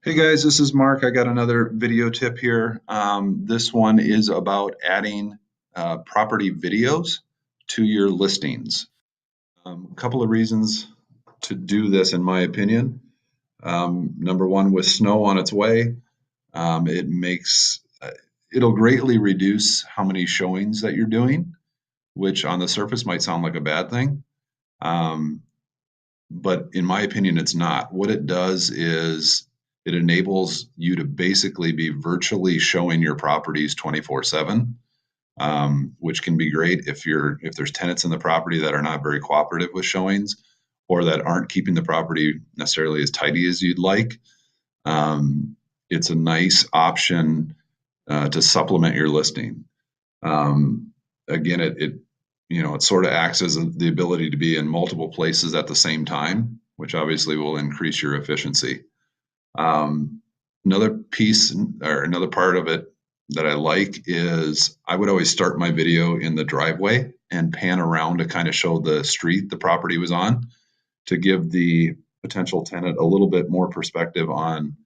Hey guys, this is Mark. I got another video tip here. This one is about adding property videos to your listings. A couple of reasons to do this, in my opinion. Number one, with snow on its way, it makes it'll greatly reduce how many showings that you're doing, which on the surface might sound like a bad thing. Um, but in my opinion, it's not. What it does is it enables you to basically be virtually showing your properties 24/7, which can be great if there's tenants in the property that are not very cooperative with showings or that aren't keeping the property necessarily as tidy as you'd like. Um, it's a nice option to supplement your listing. Um, Again, it sort of acts as the ability to be in multiple places at the same time, which obviously will increase your efficiency. Um, Another piece or another part of it that I like is I would always start my video in the driveway and pan around to kind of show the street the property was on to give the potential tenant a little bit more perspective on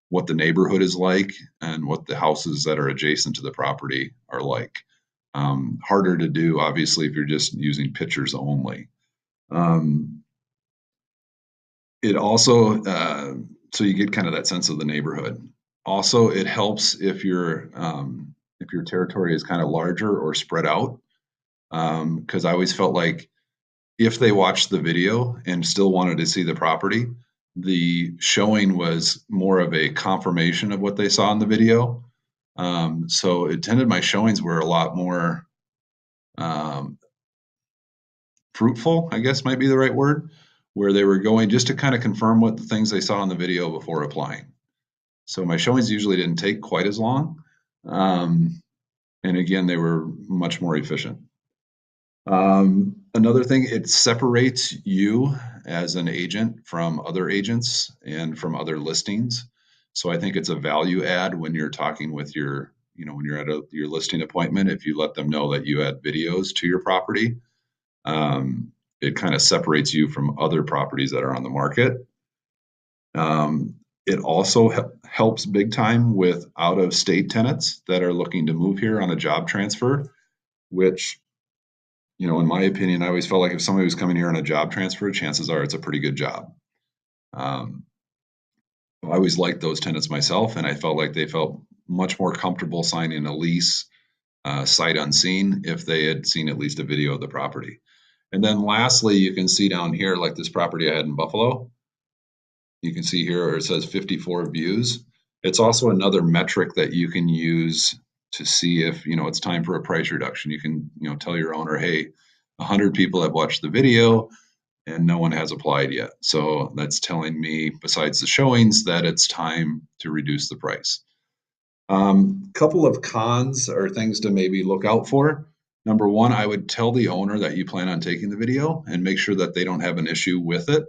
what the neighborhood is like and what the houses that are adjacent to the property are like. Harder to do, obviously, if you're just using pictures only. Um, it also, so you get kind of that sense of the neighborhood. Also, it helps if your territory is kind of larger or spread out, because I always felt like if they watched the video and still wanted to see the property, the showing was more of a confirmation of what they saw in the video. So it tended my showings were a lot more um, fruitful, I guess might be the right word, where they were going just to kind of confirm what the things they saw in the video before applying. So my showings usually didn't take quite as long. Um, and again, they were much more efficient. Another thing, it separates you as an agent from other agents and from other listings. So I think it's a value add when you're talking with when you're at your listing appointment, if you let them know that you add videos to your property, um, it kind of separates you from other properties that are on the market. Um, it also helps big time with out of state tenants that are looking to move here on a job transfer, which in my opinion, I always felt like if somebody was coming here on a job transfer, chances are it's a pretty good job. Um, I always liked those tenants myself, and I felt like they felt much more comfortable signing a lease sight unseen if they had seen at least a video of the property. And then lastly, you can see down here, like this property I had in Buffalo, you can see here where it says 54 views. It's also another metric that you can use to see if, it's time for a price reduction. You can, tell your owner, hey, 100 people have watched the video and no one has applied yet. So that's telling me, besides the showings, that it's time to reduce the price. Couple of cons or things to maybe look out for. Number one, I would tell the owner that you plan on taking the video and make sure that they don't have an issue with it.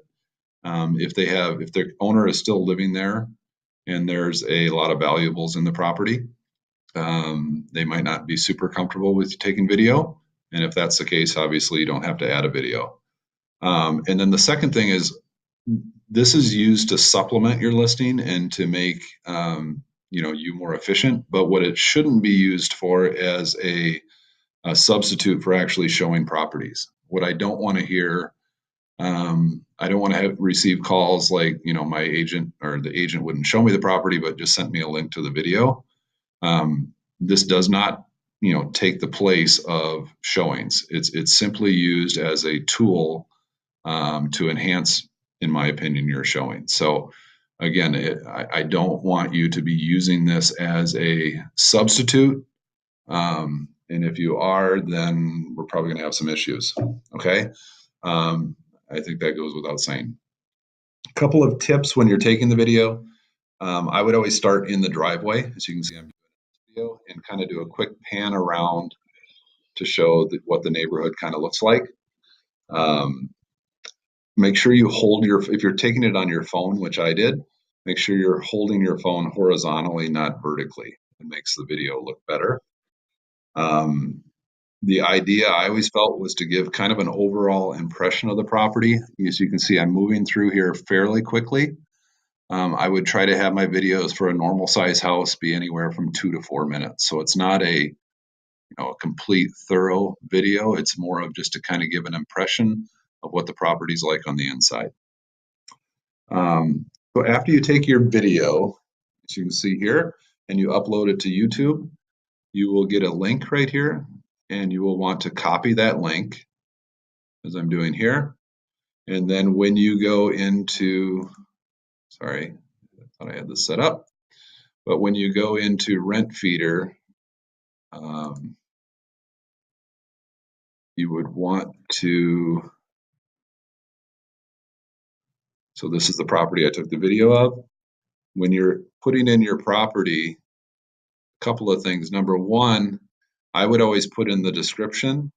If the owner is still living there and there's a lot of valuables in the property, they might not be super comfortable with taking video. And if that's the case, obviously you don't have to add a video. And then the second thing is this is used to supplement your listing and to make you more efficient. But what it shouldn't be used for as a substitute for actually showing properties. What I don't want to hear, I don't want to receive calls like my agent or the agent wouldn't show me the property, but just sent me a link to the video. This does not take the place of showings. It's simply used as a tool to enhance, in my opinion, your showing. So again, I don't want you to be using this as a substitute. And if you are, then we're probably going to have some issues. Okay. Um, I think that goes without saying. A couple of tips when you're taking the video. I would always start in the driveway, as you can see I'm doing in the video, and kind of do a quick pan around to show what the neighborhood kind of looks like. Um, Make sure you hold if you're taking it on your phone, which I did, make sure you're holding your phone horizontally, not vertically. It makes the video look better. Um, the idea I always felt was to give kind of an overall impression of the property. As you can see, I'm moving through here fairly quickly. I would try to have my videos for a normal size house be anywhere from 2 to 4 minutes. So it's not a a complete thorough video. It's more of just to kind of give an impression of what the property's like on the inside. So after you take your video, as you can see here, and you upload it to YouTube, you will get a link right here, and you will want to copy that link, as I'm doing here. And then when you go into, sorry, I thought I had this set up, but when you go into RentFeeder, you would want to, so this is the property I took the video of. When you're putting in your property, a couple of things. Number one, I would always put in the description,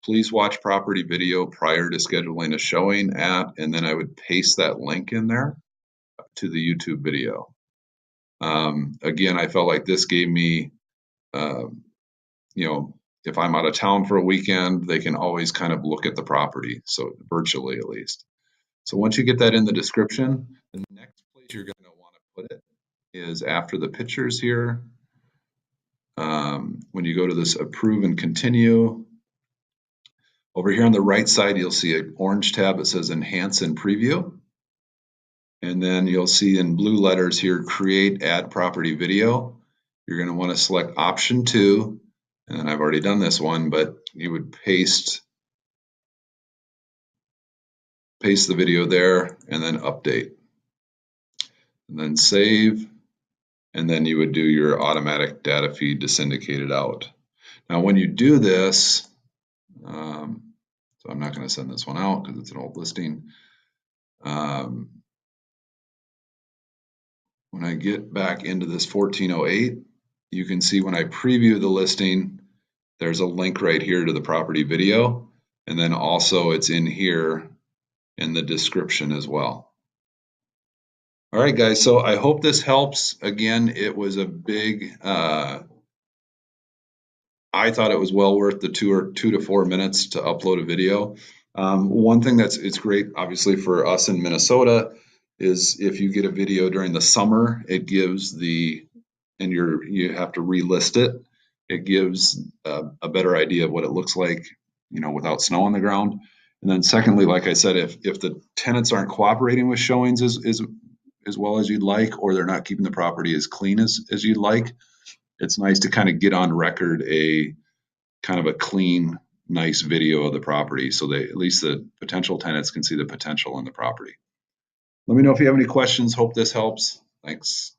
please watch property video prior to scheduling a showing at, and then I would paste that link in there to the YouTube video. Again, I felt like this gave me, if I'm out of town for a weekend, they can always kind of look at the property, so virtually at least. So once you get that in the description, the next place you're going to want to put it is after the pictures here. When you go to this approve and continue, over here on the right side, you'll see an orange tab that says enhance and preview. And then you'll see in blue letters here, create add property video. You're going to want to select option 2. And I've already done this one, but you would paste the video there and then update. And then save. And then you would do your automatic data feed to syndicate it out. Now, when you do this, so I'm not going to send this one out because it's an old listing. When I get back into this 1408, you can see when I preview the listing, there's a link right here to the property video. And then also it's in here in the description as well. All right, guys, so I hope this helps. Again, it was a big, I thought it was well worth the 2 to 4 minutes to upload a video. One thing it's great, obviously, for us in Minnesota is if you get a video during the summer, it gives and you have to relist it. It gives a better idea of what it looks like, without snow on the ground. And then secondly, like I said, if the tenants aren't cooperating with showings as well as you'd like, or they're not keeping the property as clean as you'd like, it's nice to kind of get on record a kind of a clean, nice video of the property so at least the potential tenants can see the potential in the property. Let me know if you have any questions. Hope this helps. Thanks.